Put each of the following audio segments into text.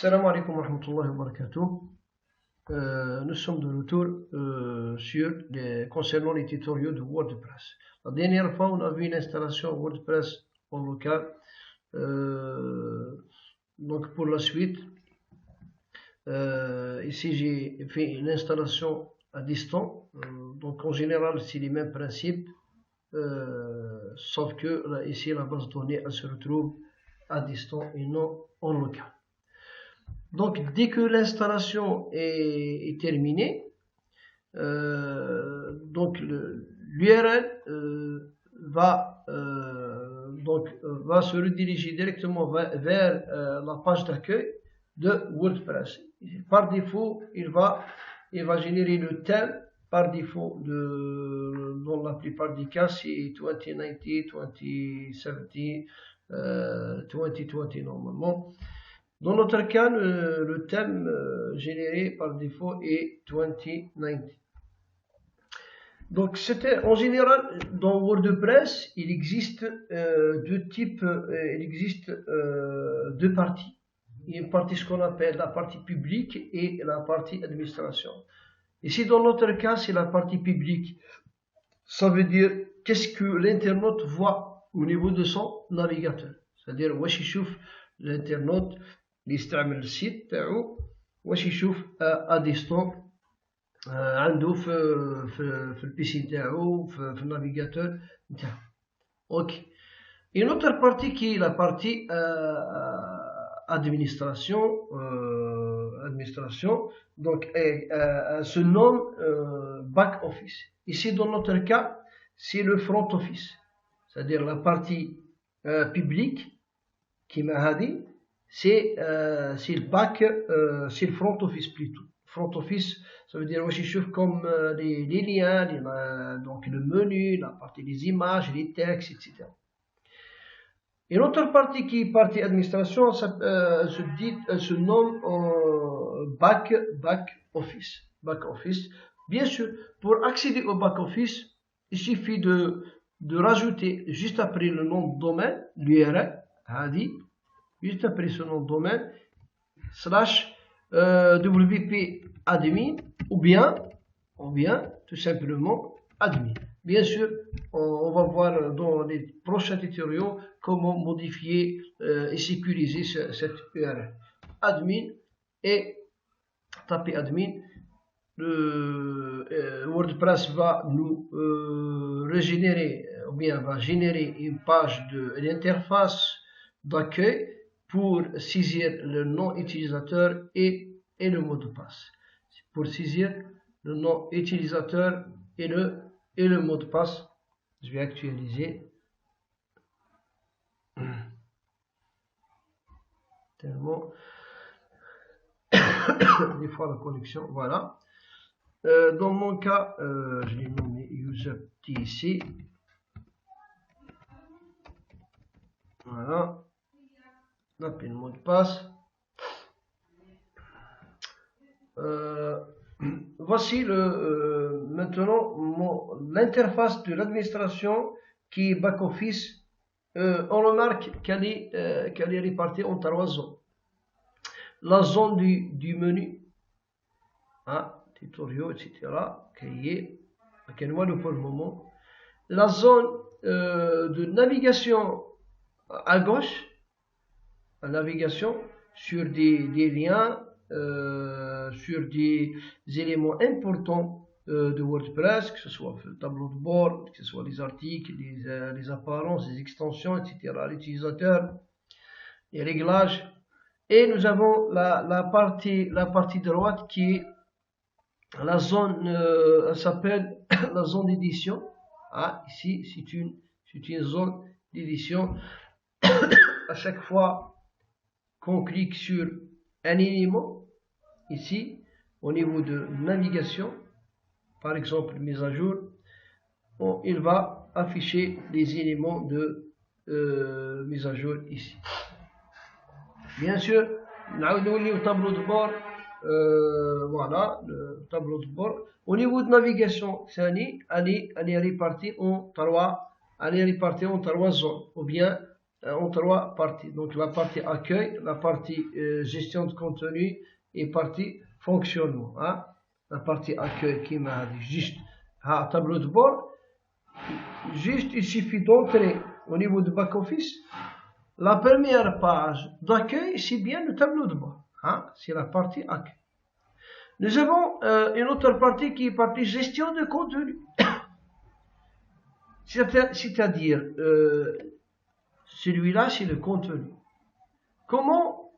Assalamu alaikum wa rahmatullahi wa barakatuh. Nous sommes de retour concernant les tutoriaux de WordPress. La dernière fois, on a vu une installation WordPress en local. Donc pour la suite, ici j'ai fait une installation à distance. Donc en général, c'est les mêmes principes, sauf que là, ici la base de données elle se retrouve à distance et non en local. Donc dès que l'installation est terminée, donc l'URL va se rediriger directement vers la page d'accueil de WordPress. Par défaut, il va générer le thème. Par défaut, dans la plupart des cas, c'est 2090, 2070, 2020 normalement. Dans notre cas, le thème généré par défaut est 2090. Donc, en général, dans WordPress, il existe deux parties. Il y a une partie ce qu'on appelle la partie publique et la partie administration. Ici, dans notre cas, c'est la partie publique. Ça veut dire qu'est-ce que l'internaute voit au niveau de son navigateur. C'est-à-dire, واش يشوف l'internaute اللي يستعمل السيت تاعو واش يشوف à distance عنده في البيسي تاعو في النافيغاتور نتاعو. اوكي. Une autre partie qui est la partie administration, donc se nomme back office. Ici dans notre cas, c'est le front office, c'est-à-dire la partie publique qui m'a dit, c'est le back, c'est le front office plutôt. Front office, ça veut dire aussi comme les liens, donc le menu, la partie des images, les textes, etc. Et l'autre partie qui est partie administration, se nomme back office. Back office. Bien sûr, pour accéder au back office, il suffit de rajouter juste après le nom de domaine, l'URL, juste après ce nom de domaine, /wp admin ou bien tout simplement admin. Bien sûr, on va voir dans les prochains tutoriaux comment modifier et sécuriser cette URL. Admin et taper admin. WordPress va nous régénérer ou bien va générer une page d'interface d'accueil pour saisir le nom utilisateur et le mot de passe. Pour saisir le nom utilisateur et le mot de passe, je vais actualiser. Tellement des fois la connexion, voilà. Dans mon cas, je l'ai nommé user.tc. Voilà. Taper le mot de passe. Voici maintenant l'interface de l'administration qui est back office. On remarque qu'elle est répartie en trois zones. La zone du menu, tutoriaux, etc. Qui est pour le moment. La zone de navigation à gauche, la navigation sur des liens, sur des éléments importants de WordPress, que ce soit le tableau de bord, que ce soit les articles, les apparences, les extensions, etc., l'utilisateur, les réglages. Et nous avons la partie droite qui est la zone, elle s'appelle la zone d'édition. Ici, c'est une zone d'édition. À chaque fois qu'on clique sur un élément, ici, au niveau de navigation, par exemple mise à jour, il va afficher les éléments de mise à jour ici. Bien sûr, au tableau de bord, voilà, le tableau de bord. Au niveau de navigation, elle est répartie en trois zones, ou bien en trois parties. Donc la partie accueil, la partie gestion de contenu et partie fonctionnement. Hein. La partie accueil qui m'a dit juste un tableau de bord. Juste, il suffit d'entrer au niveau de back-office. La première page d'accueil, c'est bien le tableau de bord. Hein. C'est la partie accueil. Nous avons une autre partie qui est partie gestion de contenu. C'est-à-dire, celui-là, c'est le contenu. Comment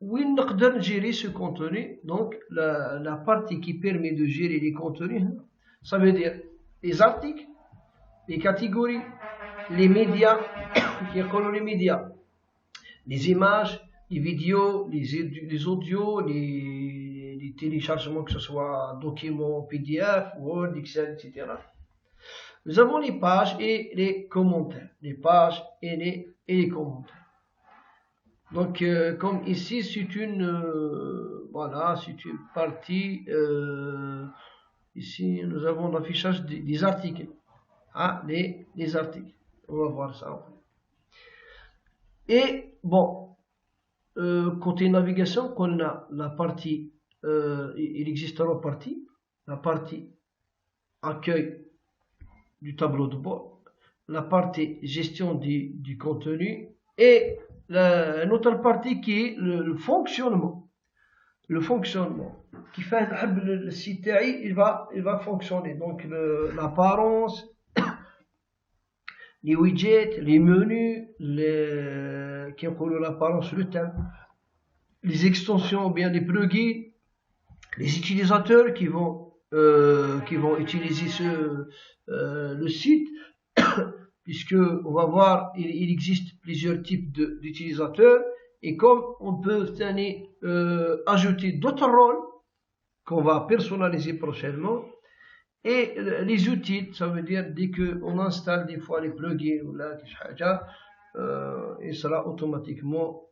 on peut gérer ce contenu? Donc, la partie qui permet de gérer les contenus, ça veut dire les articles, les catégories, les médias, les médias, les images, les vidéos, les audios, les téléchargements, que ce soit documents, PDF, Word, Excel, etc. Nous avons les pages et les commentaires. Les pages et les commentaires. Donc, comme ici, c'est une, voilà, c'est une partie, ici, nous avons l'affichage des articles. Ah, les articles. On va voir ça. Et, bon, côté navigation, on a la partie, il existe trois parties. La partie accueil du tableau de bord, la partie gestion du contenu et une autre partie qui est le fonctionnement. Le fonctionnement qui fait le site il va fonctionner. Donc l'apparence, les widgets, les menus, qui ont l'apparence, le thème, les extensions ou bien les plugins, les utilisateurs qui vont utiliser le site, puisque on va voir, il existe plusieurs types d'utilisateurs, et comme on peut ajouter d'autres rôles qu'on va personnaliser prochainement, et les outils, ça veut dire dès qu'on installe des fois les plugins ou là, il sera automatiquement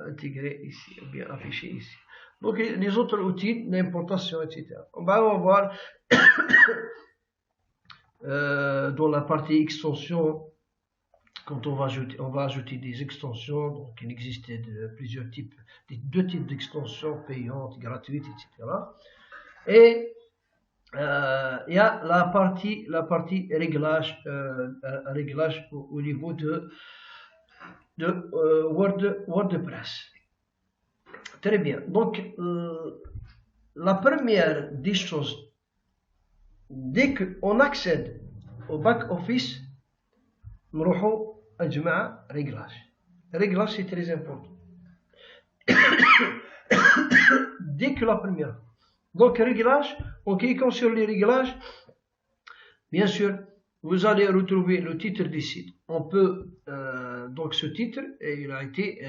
intégré ici, ou bien affiché ici. Donc les autres outils d'importation, etc. On va voir dans la partie extension, quand on va ajouter des extensions. Donc il existe plusieurs types, deux types d'extensions payantes, gratuites, etc. Et il y a la partie réglage, réglage au niveau de WordPress. Très bien. Donc la première des choses, dès qu'on accède au back-office, نروحوا يا جماعة réglage. Réglage, c'est très important. Dès que la première. Donc réglage, en cliquant sur les réglages, bien sûr, vous allez retrouver le titre du site. On peut, donc ce titre, il a été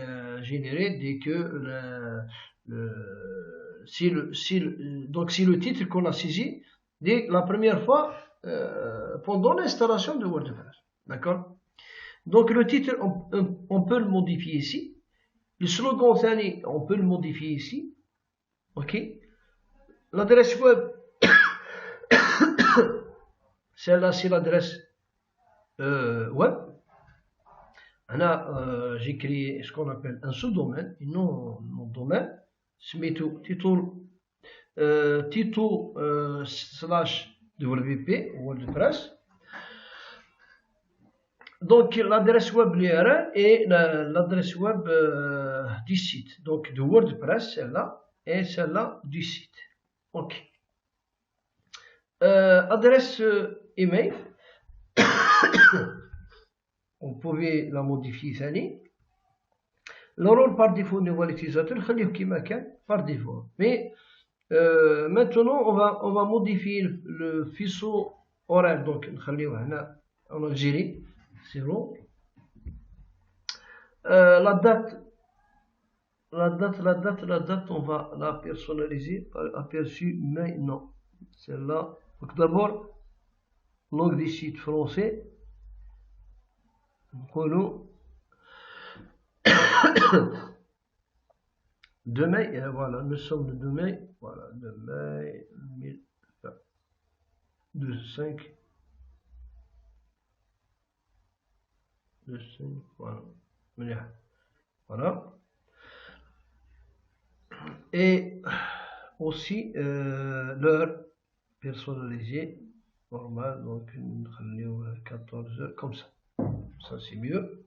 généré dès que si le titre qu'on a saisi dès la première fois pendant l'installation de WordPress. D'accord? Donc le titre, on peut le modifier ici. Le slogan, on peut le modifier ici. Ok? L'adresse web, celle-là, c'est l'adresse web. J'ai créé ce qu'on appelle un sous-domaine, et non mon domaine. Title/WP, WordPress. Donc l'adresse web l'URL et l'adresse web du site. Donc de WordPress, celle-là, et celle-là du site. Ok. Adresse email. On pouvait la modifier ثاني. Le rôle par défaut de l'utilisateur, خليه كما كان par défaut. Mais maintenant on va modifier le faisceau horaire. Donc نخليه هنا en Algérie. C'est bon. La date, on va la personnaliser par aperçu, mais non. Celle-là. Donc d'abord, langue du site français. Prenons 2 mai, voilà, nous sommes le 2 mai, voilà, 2 mai 2005. Voilà. Voilà. Et aussi l'heure personnalisée normale, donc 14 heures, comme ça. Ça c'est mieux.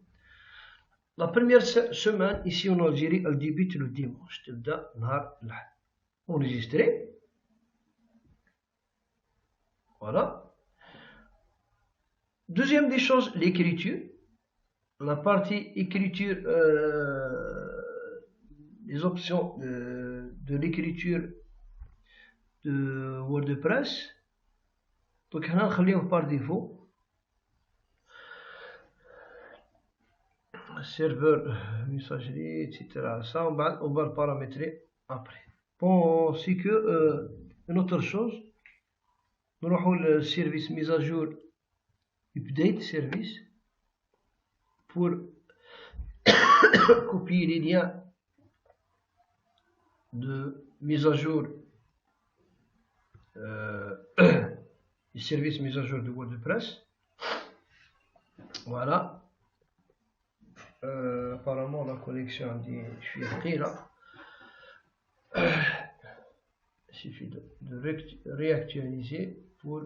La première semaine ici en Algérie, elle débute le dimanche. تبدأ نهار الأحد. Enregistré. Voilà. Deuxième des choses, l'écriture. La partie écriture, les options de l'écriture de WordPress. Donc, on va par défaut. Serveur, messagerie, etc. Ça, on va le paramétrer après. Bon, c'est que une autre chose, nous avons le service mise à jour, update service, pour copier les liens de mise à jour du service mise à jour de WordPress. Voilà. Apparemment la connexion dit je suis pris là. Il suffit de réactualiser pour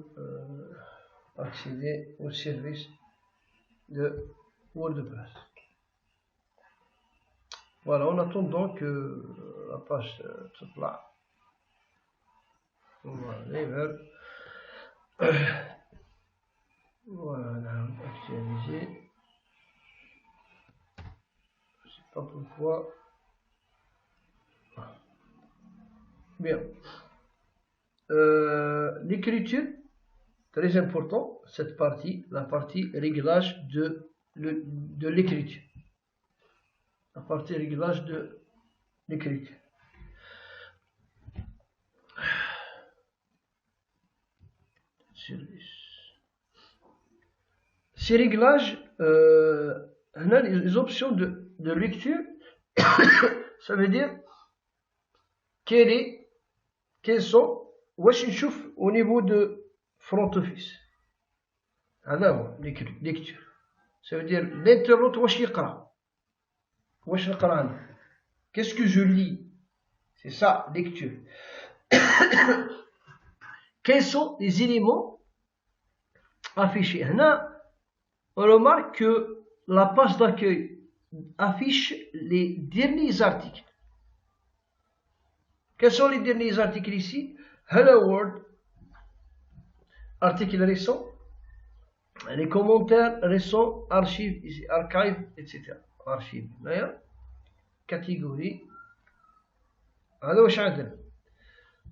accéder au service de WordPress. Voilà, en attendant que la page se là. On va aller vers voilà, actualiser. Je sais pas pourquoi. Bien. L'écriture, très important, cette partie, la partie réglage de l'écriture. La partie réglage de l'écriture. Service. Ces réglages, les options de lecture, ça veut dire quels sont au niveau de front office. lecture. Ça veut dire l'internaute qu'est-ce que je lis? C'est ça, lecture. Quels sont les éléments affichés? On remarque que la page d'accueil affiche les derniers articles. Quels sont les derniers articles ici? Hello World, article récent, les commentaires récents, archives, archive, etc. Archive, catégorie.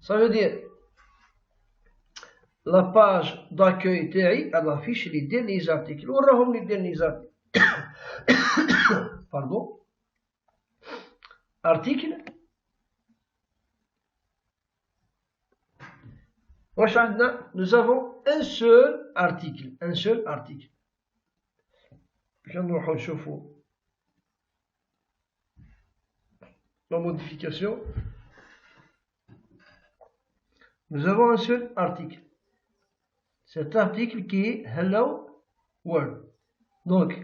Ça veut dire la page d'accueil elle affiche les derniers articles. Où sont les derniers articles? Pardon. Article. Nous avons un seul article. Je vais vous la modification. Nous avons un seul article. Cet article qui est Hello World. Donc,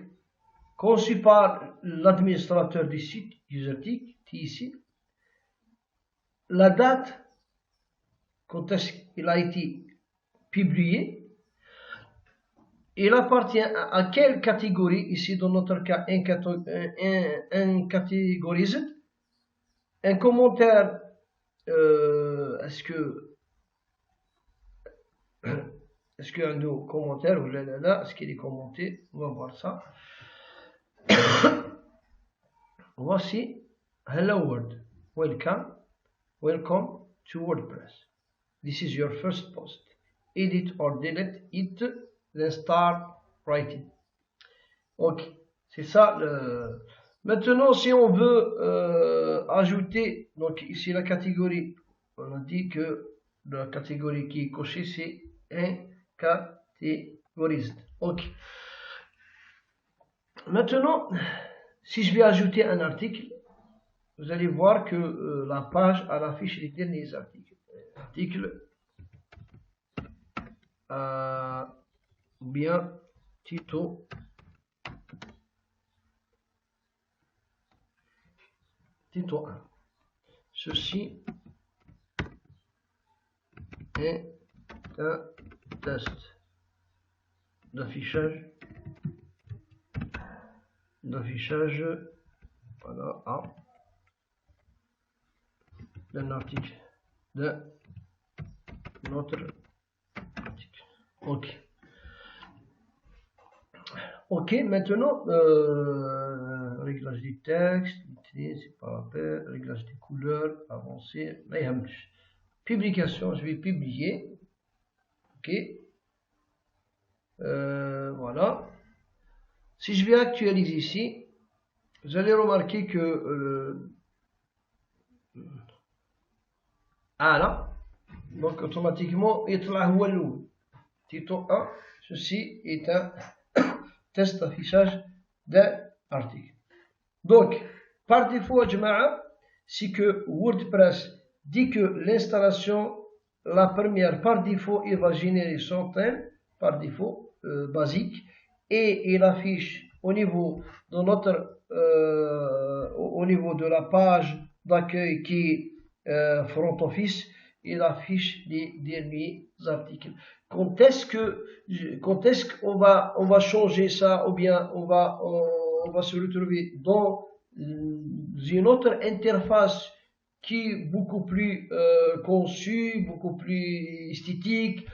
conçu par l'administrateur du site usertic, qui est ici. La date, quand est-ce qu'il a été publié. Il appartient à quelle catégorie? Ici, dans notre cas, un catégorisé. Un commentaire, est-ce qu'il y a un commentaire ou là, est-ce qu'il est commenté? On va voir ça. Voici Hello World. Welcome to WordPress. This is your first post. Edit or delete it, then start writing. Ok, c'est ça. Maintenant, si on veut ajouter, donc ici la catégorie, on a dit que la catégorie qui est cochée, c'est un catégoriste. Ok. Maintenant, si je vais ajouter un article, vous allez voir que la page affiche les derniers articles. Article bien Tito Titre 1. Ceci est un test d'affichage voilà, d'un article de notre article. Ok, maintenant réglage du texte, c'est pas la peine, réglage des couleurs, avancer, publication, je vais publier. Ok, voilà. Si je vais actualiser ici, vous allez remarquer que là, donc automatiquement, titre 1, ceci est un test d'affichage d'un article. Donc, par défaut, c'est que WordPress dit que l'installation, la première, par défaut, il va générer son thème, par défaut, basique, et il affiche au niveau de notre, au niveau de la page d'accueil qui est front office, il affiche les derniers articles. Quand est-ce qu'on va changer ça, ou bien on va se retrouver dans une autre interface qui est beaucoup plus conçue, beaucoup plus esthétique,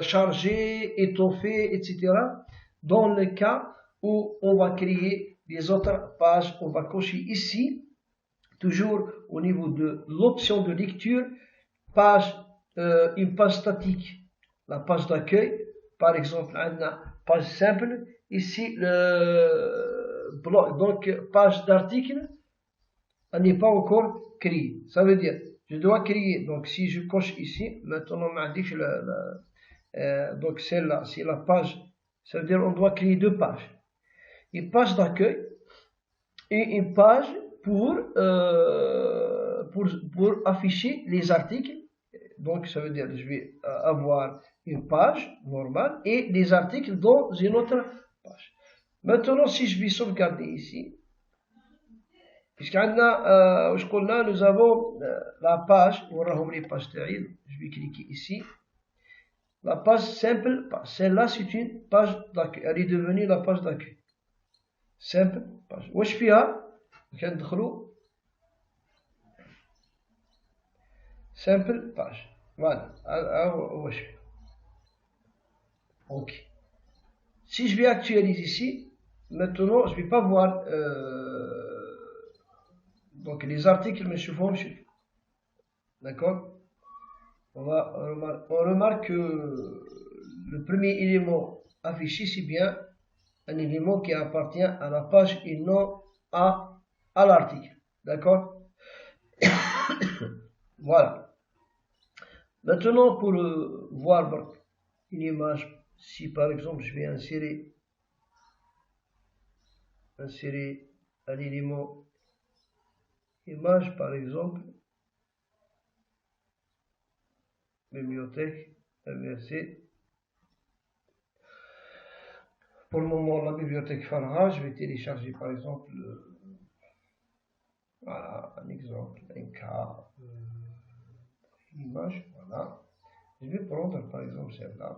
chargée, étoffée, etc. Dans le cas où on va créer des autres pages, on va cocher ici, toujours au niveau de l'option de lecture, une page statique, la page d'accueil, par exemple, une page simple, ici le bloc, donc page d'article, elle n'est pas encore créée. Ça veut dire, je dois créer, donc si je coche ici, maintenant on m'a dit que donc celle-là, c'est la page, ça veut dire on doit créer deux pages. Une page d'accueil et une page pour afficher les articles. Donc ça veut dire que je vais avoir une page normale et des articles dans une autre page. Maintenant, si je vais sauvegarder ici, puisqu'on a, nous avons la page, les pages derrière, je vais cliquer ici. La page simple, celle-là c'est une page d'accueil, elle est devenue la page d'accueil. Simple page. واش فيها كندخلوا simple page. Voilà. Ok. Si je vais actualiser ici, maintenant je ne vais pas voir donc les articles mais je fais. D'accord. On remarque que le premier élément affiché c'est bien un élément qui appartient à la page et non à l'article. D'accord. Voilà. Maintenant, pour voir une image, si par exemple je vais insérer un élément image, par exemple, bibliothèque, MVC. Pour le moment, la bibliothèque Farha, je vais télécharger par exemple, voilà, un exemple, un cas, une image, voilà. Je vais prendre par exemple celle-là.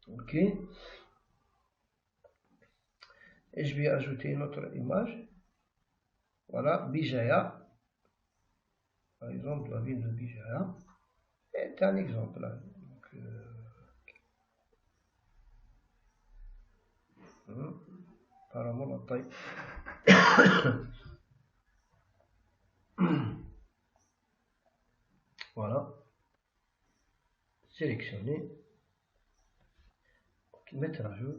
Ok. Et je vais ajouter une autre image. Voilà, Bijaya. Par exemple, la ville de Bijaya. C'est un exemple. Là. Donc, apparemment, la taille. Voilà. Sélectionner. Mettre à jour.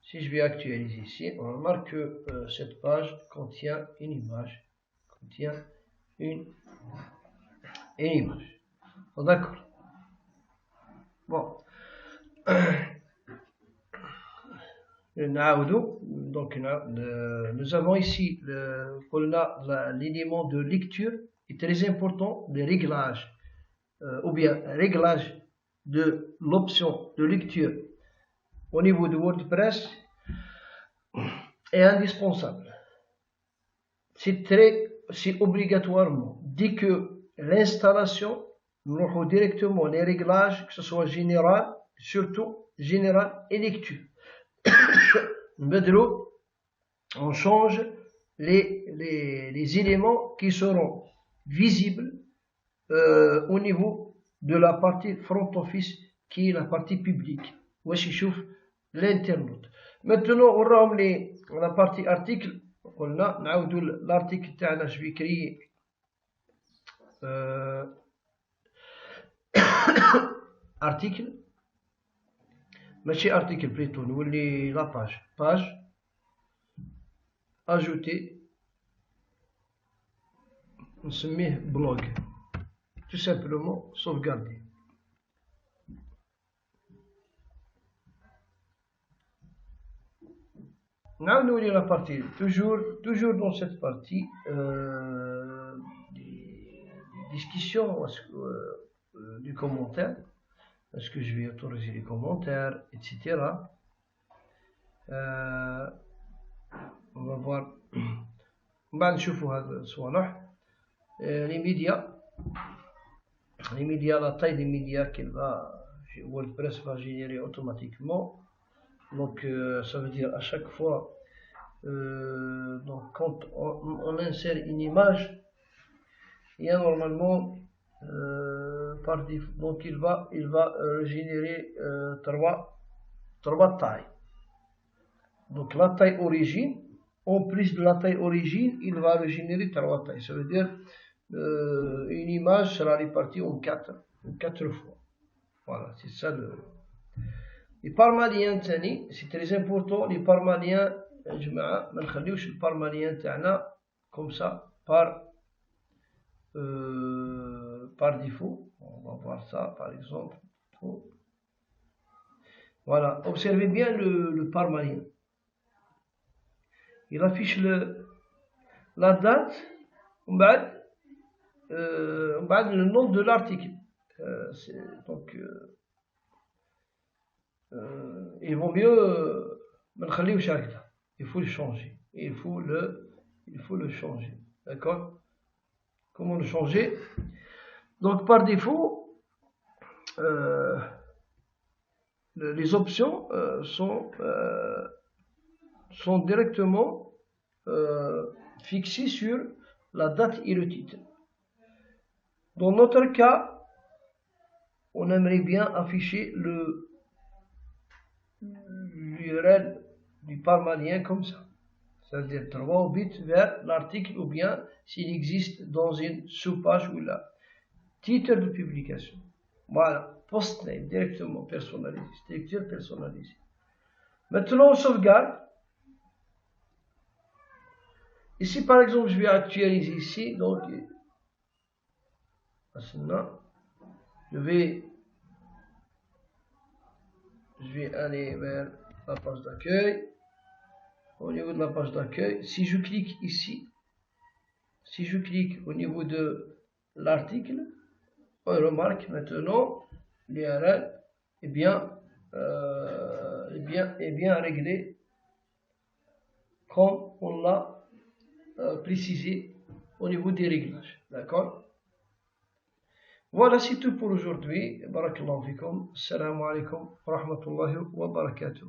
Si je vais actualiser ici, on remarque que cette page contient une image. Une image. Bon, d'accord. Bon. Donc, nous avons ici l'élément de lecture est très important, le réglage, ou bien réglage de l'option de lecture au niveau de WordPress. est indispensable. C'est obligatoirement. Dès que l'installation, nous directement les réglages, que ce soit général, surtout général et lecture. On change les éléments qui seront visibles au niveau de la partie front office qui est la partie publique. Voici chauffe l'internaute. Maintenant on rend la partie article. On a l'article تاعنا. Je vais créer article. ماشي article plutôt نولي la page ajouter نسميه blog tout simplement sauvegarder. Nous la partie toujours dans cette partie des discussions du commentaire. Est-ce que je vais autoriser les commentaires, etc. On va voir. بعد نشوفوا هذا الصوالح. Les médias, la taille des médias WordPress va générer automatiquement. Donc ça veut dire à chaque fois donc quand on insère une image, il y a normalement par défaut, donc il va générer trois tailles. Donc la taille origine, en plus de la taille origine, il va générer trois tailles. Ça veut dire une image sera répartie en quatre fois. Voilà, c'est ça les parmaliens, c'est très important. Les parmaliens, ما نخليوش البارماليان تاعنا comme ça par défaut. On va voir ça par exemple. Voilà, observez bien le parmalien. Il affiche la date, le nom de l'article. Donc il vaut mieux il faut le changer. Il faut le changer. D'accord? Comment le changer? Donc par défaut, les options sont directement fixées sur la date et le titre. Dans notre cas, on aimerait bien afficher l'URL du parmalien comme ça. C'est-à-dire 3 bits vers l'article ou bien s'il existe dans une sous-page ou là. Titre de publication. Voilà. Postname directement personnalisé. Structure personnalisée. Maintenant on sauvegarde. Ici par exemple je vais actualiser ici. Donc je vais aller vers la page d'accueil. Au niveau de la page d'accueil, si je clique ici, si je clique au niveau de l'article, on remarque maintenant l'URL est bien réglé comme on l'a précisé au niveau des réglages. D'accord? Voilà, c'est tout pour aujourd'hui. Barakallahu fikum. Assalamu alaikum wa rahmatullahi wa barakatuh.